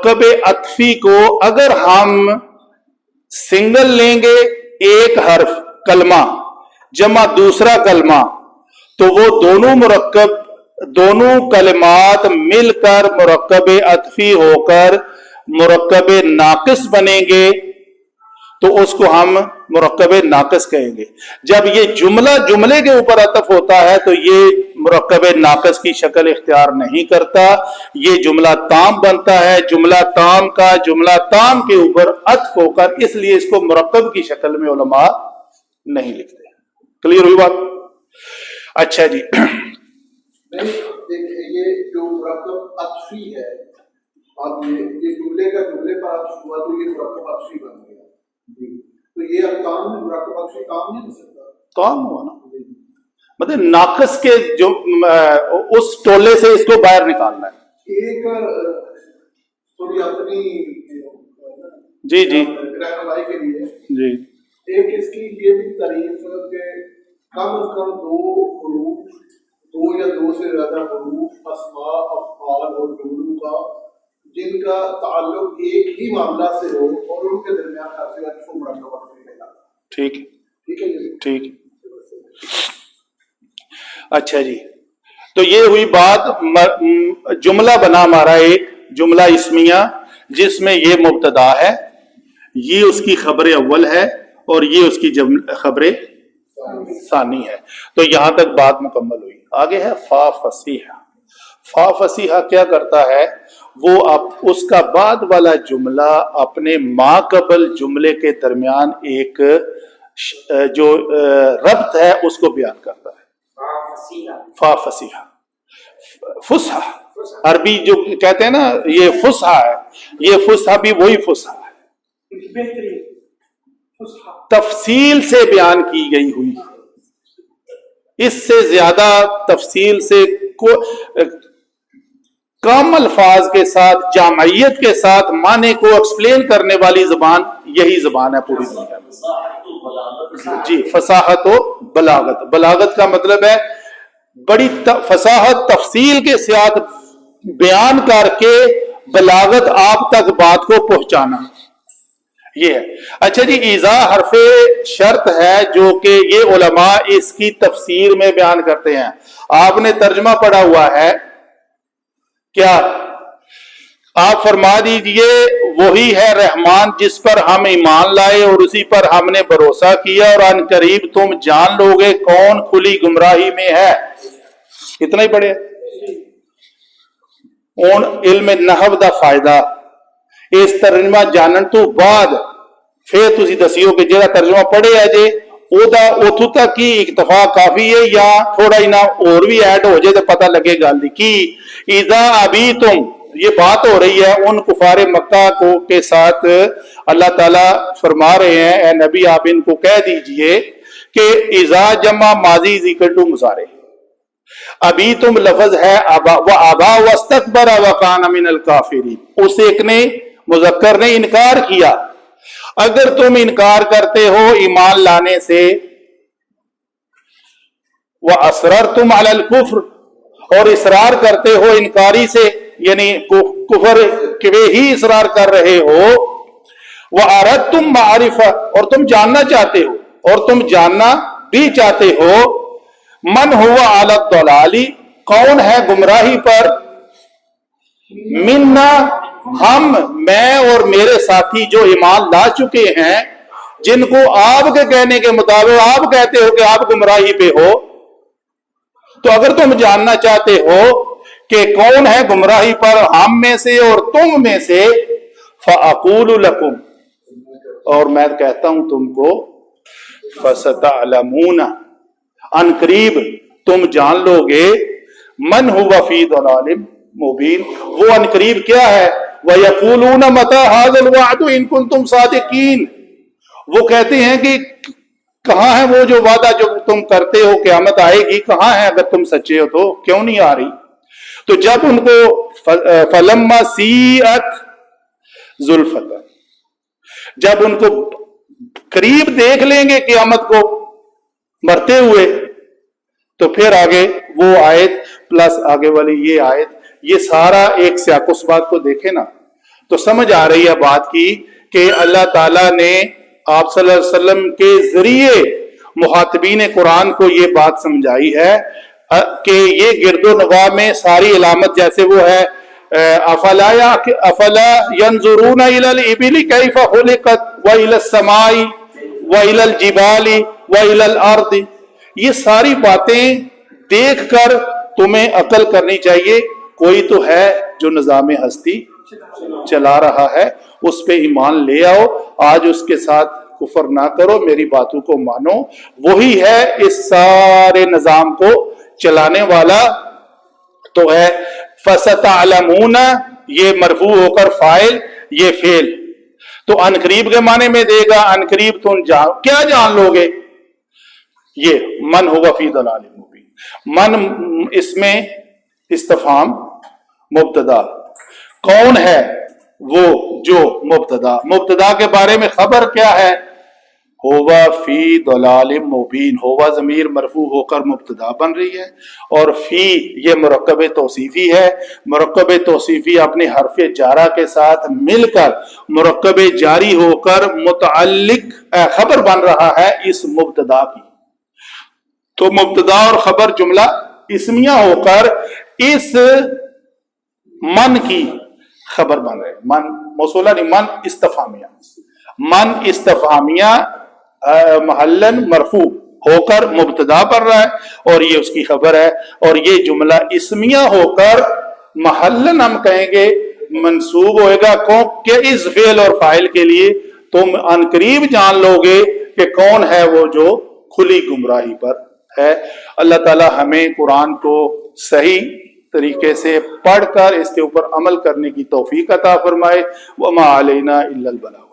مرکب عطفی کو اگر ہم سنگل لیں گے، ایک حرف کلمہ جمع دوسرا کلمہ، تو وہ دونوں کلمات مل کر مرکب عطفی ہو کر مرکب ناقص بنیں گے، تو اس کو ہم مرکب ناقص کہیں گے۔ جب یہ جملے کے اوپر عطف ہوتا ہے تو یہ مرکب ناقص کی شکل اختیار نہیں کرتا، یہ جملہ تام بنتا ہے۔ جملہ تام کا جملہ تام کے اوپر عطف ہو کر، اس لیے اس کو مرکب کی شکل میں علماء نہیں لکھتے۔ کلیئر ہوئی بات؟ اچھا جی، یہ جو مرکب عطفی ہے، اب یہ جملے کا جملے پر عطف ہوا تو یہ مرکب عطفی بن گیا، تو یہ اب کام میں مرکب عطفی کام نہیں ہو سکتا، کام ہوا نا، مطلب ناقص کے جو اس ٹولے سے اس کو باہر نکالنا ہے۔ ایک تھوڑی اپنی جی جی رہنمائی کے لیے جی، ایک اس کی یہ بھی تعریف کہ کم از کم دو حروف، دو یا دو سے زیادہ حروف، اسماء، افعال اور جملوں کا جن کا تعلق ایک ہی معاملہ سے ہو اور ان کے درمیان حرف کو مرکب عطفی کہلاتا ہے۔ ٹھیک ٹھیک ہے جی، ٹھیک۔ اچھا جی، تو یہ ہوئی بات، جملہ بنا ہمارا ایک جملہ اسمیہ جس میں یہ مبتدا ہے، یہ اس کی خبر اول ہے اور یہ اس کی خبر ثانی ہے۔ تو یہاں تک بات مکمل ہوئی۔ آگے ہے فا فصیحہ۔ فا فصیحہ کیا کرتا ہے؟ وہ اس کا بعد والا جملہ اپنے ما قبل جملے کے درمیان ایک جو ربط ہے اس کو بیان کرتا ہے۔ فا فصیحہ، فصحى، عربی جو کہتے ہیں نا یہ فصحى ہے، یہ فصحى بھی وہی فصحى ہے، تفصیل سے بیان کی گئی ہوئی، اس سے زیادہ تفصیل سے کم الفاظ کے ساتھ، جامعیت کے ساتھ معنی کو ایکسپلین کرنے والی زبان یہی زبان ہے پوری دنیا میں۔ جی، فصاحت و بلاغت۔ بلاغت کا مطلب ہے بڑی فصاحت، تفصیل کے ساتھ بیان کر کے بلاغت آپ تک بات کو پہنچانا، یہ ہے۔ اچھا جی، ایذا حرف شرط ہے جو کہ یہ علماء اس کی تفسیر میں بیان کرتے ہیں۔ آپ نے ترجمہ پڑھا ہوا ہے کیا؟ آپ فرما دیجئے وہی ہے رحمان جس پر ہم ایمان لائے اور اسی پر ہم نے بھروسہ کیا، اور ان قریب تم جان لوگے کون کھلی گمراہی میں ہے۔ اتنا ہی پڑھے۔ اون علم نحو دا فائدہ اس ترجمہ جانن تو بعد پھر تسی دسیو کہ جہاں ترجمہ پڑھے ہے جے او دا اتھو تک کی اکتفا کافی ہے یا تھوڑا ہی نہ اور بھی ایڈ ہو جائے تو پتہ لگے گل دی کی اذا ابھی تم، یہ بات ہو رہی ہے ان کفار مکہ کو کے ساتھ۔ اللہ تعالیٰ فرما رہے ہیں اے نبی آپ ان کو کہہ دیجئے کہ اذا جمع ماضی ذکر ٹو مضارع، ابھی تم لفظ ہے ابا واستکبر وکان من الکافرین، اس ایک نے مذکر نے انکار کیا۔ اگر تم انکار کرتے ہو ایمان لانے سے، وَأَصْرَرْتُمْ عَلَى الْكُفْرِ، اور اصرار کرتے ہو انکاری سے، یعنی کفر کے ہی اصرار کر رہے ہو، وَأَرَدْتُمْ مَعْرِفَةً، اور تم جاننا چاہتے ہو، اور تم جاننا بھی چاہتے ہو، من ہوا علی الضلال، کون ہے گمراہی پر، منا، ہم، میں اور میرے ساتھی جو ایمان لا چکے ہیں، جن کو آپ کے کہنے کے مطابق آپ کہتے ہو کہ آپ گمراہی پہ ہو، تو اگر تم جاننا چاہتے ہو کہ کون ہے گمراہی پر ہم میں سے اور تم میں سے، فَأَقُولُ لَكُمْ، اور میں کہتا ہوں تم کو، فَسَتَعْلَمُونَ، ان قریب تم جان لو گے، من ہوا فی ضلال مبین، وہ ان قریب کیا ہے، وَيَقُولُونَ مَتَى هَذَا الْوَعْدُ إِن كُنتُمْ صَادِقِينَ، وہ کہتے ہیں کہ کہاں ہے وہ جو وعدہ جو تم کرتے ہو قیامت آئے گی، کہاں ہے اگر تم سچے ہو تو کیوں نہیں آ رہی۔ تو جب ان کو فَلَمَّا سِیئَتْ زُلْفَةً، جب ان کو قریب دیکھ لیں گے قیامت کو مرتے ہوئے، تو پھر آگے وہ آیت پلس آگے والی یہ آیت، یہ سارا ایک سیاق اس بات کو دیکھے نا، تو سمجھ آ رہی ہے بات کی کہ اللہ تعالیٰ نے آپ صلی اللہ علیہ وسلم کے ذریعے مخاطبین قرآن کو یہ بات سمجھائی ہے کہ یہ گرد و نواح میں ساری علامت جیسے وہ ہے افلا ينظرون الى الابل كيف خلقت والى السماء والى الجبال والى الارض، یہ ساری باتیں دیکھ کر تمہیں عقل کرنی چاہیے. کوئی تو ہے جو نظام ہستی چلا رہا ہے، اس پہ ایمان لے آؤ، آج اس کے ساتھ کفر نہ کرو، میری باتوں کو مانو. وہی ہے اس سارے نظام کو چلانے والا. تو ہے فَسَتَعْلَمُونَ، یہ مرفوع ہو کر فاعل، یہ فعل. تو عنقریب کے معنی میں دے گا، عنقریب تم کیا جان لو گے؟ یہ من ہوگا فی ضلال مبین. من اس میں استفہام مبتدا، کون ہے وہ جو مبتدا کے بارے میں خبر کیا ہے؟ ہوا فی ضلال مبین. ہوا ضمیر مرفوع ہو کر مبتدا بن رہی ہے، اور فی یہ مرکب توصیفی ہے. مرکب توصیفی اپنے حرف جارہ کے ساتھ مل کر مرکب جاری ہو کر متعلق خبر بن رہا ہے اس مبتدا کی. تو مبتدا اور خبر جملہ اسمیہ ہو کر اس من کی خبر بن رہے. من موصولہ نہیں، من استفہامیہ. من استفہامیہ محلن مرفوع ہو کر مبتدا پر رہا ہے اور یہ اس کی خبر ہے. اور یہ جملہ اسمیہ ہو کر محلن ہم کہیں گے منصوب ہوئے گا کہ اس فعل اور فاعل کے لیے. تم عنقریب جان لو گے کہ کون ہے وہ جو کھلی گمراہی پر ہے. اللہ تعالی ہمیں قرآن کو صحیح طریقے سے پڑھ کر اس کے اوپر عمل کرنے کی توفیق عطا فرمائے. وما علینا الا البلاغ.